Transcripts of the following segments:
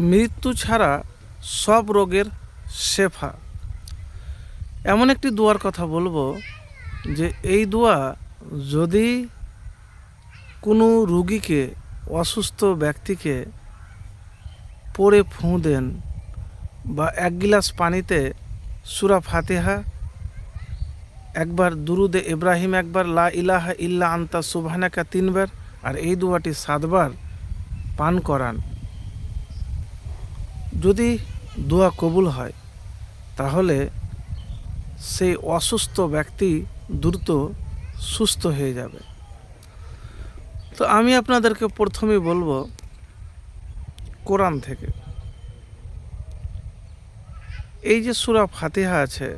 মৃত্যু ছাড়া সব রোগের শেফা। এমন একটি দোয়ার কথা বলবো যে এই দোয়া যদি কোনো রুগীকে, অসুস্থ ব্যক্তিকে পড়ে ফুঁ দেন বা এক গিলাস পানিতে সূরা ফাতিহা একবার, দুরুদে ইব্রাহিম একবার, লা ইলাহা ইল্লা আনতা সুবহানাকা 3 বার, আর এই দোয়াটি 7 বার পান করান, যদি দোয়া কবুল হয় তাহলে সেই অসুস্থ ব্যক্তি দ্রুত সুস্থ হয়ে যাবে। তো আমি আপনাদেরকে প্রথমেই বলবো কোরআন থেকে। এই যে সূরা ফাতিহা আছে,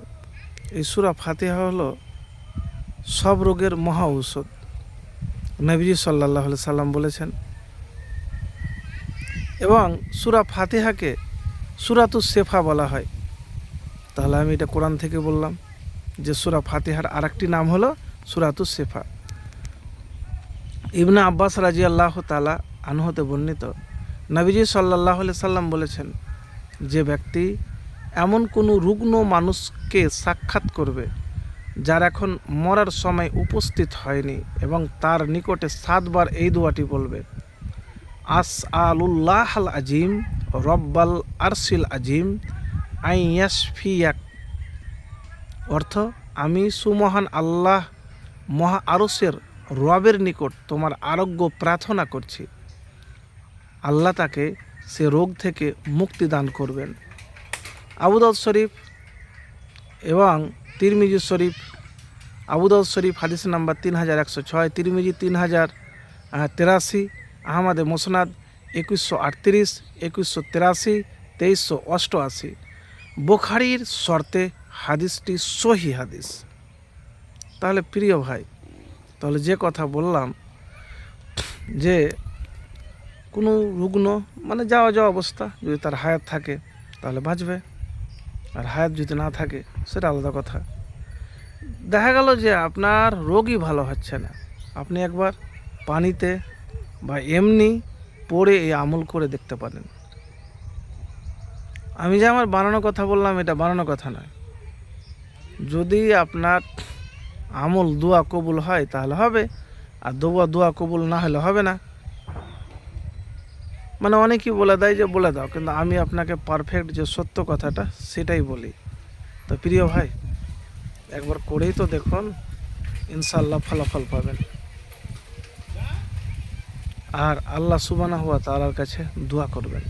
এই সূরা ফাতিহা হলো সব রোগের মহা ঔষধ। নবীজি সাল্লাল্লাহু আলাইহি সাল্লাম বলেছেন। এবং সূরা ফাতিহাকে সূরাতুস শেফা বলা হয়। তাহলে আমি এটা কোরআন থেকে বললাম যে সূরা ফাতিহার আরেকটি নাম হলো সূরাতুস শেফা। ইবনে আব্বাস রাদিয়াল্লাহু তাআলা আনহু হতে বর্ণিত, নবীজি সাল্লাল্লাহু আলাইহি সাল্লাম বলেছেন, যে ব্যক্তি এমন কোনো রুগ্ন মানুষকে সাক্ষাৎ করবে যার এখন মরার সময় উপস্থিত হয়নি এবং তার নিকটে 7 বার এই দোয়াটি বলবে, আসআলুল্লাহাল আজিম রব্বাল আরশিল আজিম আই ইয়াশফিয়াক, অর্থ আমি সুমহান আল্লাহ মহা আরশের রবের নিকট তোমার আরোগ্য প্রার্থনা করছি, আল্লাহ তাকে সে রোগ থেকে মুক্তি দান করবেন। আবু দাউদ শরীফ এবং তিরমিজি শরীফ, আবু দাউদ শরীফ হাদিস নাম্বার 3106, তিরমিজি 3083, আহমদে মুসনাদ 2138, 2183, 2388, বুখারীর শর্তে হাদিসটি সহি হাদিস। তাহলে প্রিয় ভাই, তাহলে যে কথা বললাম যে কোনো রুগ্ন মানে যাওয়া অবস্থা, যদি তার হায়াত থাকে তাহলে বাঁচবে, আর হায়াত যদি না থাকে সেটা আলাদা কথা। দেখা গেল যে আপনার রোগই ভালো হচ্ছে না, আপনি একবার পানিতে বা এমনি পড়ে এই আমল করে দেখতে পারেন। আমি যে আমার বানানো কথা বললাম এটা বানানো কথা নয়। যদি আপনার আমল দোয়া কবুল হয় তাহলে হবে, আর দোয়া কবুল না হলে হবে না। মানে অনেকেই বলে দেয় যে বলে দাও, কিন্তু আমি আপনাকে পারফেক্ট যে সত্য কথাটা সেটাই বলি। তো প্রিয় ভাই, একবার করেই তো দেখুন, ইনশাআল্লাহ ফলাফল পাবেন। আর আল্লাহ সুবহানাহু ওয়া তাআলার কাছে দোয়া করবেন।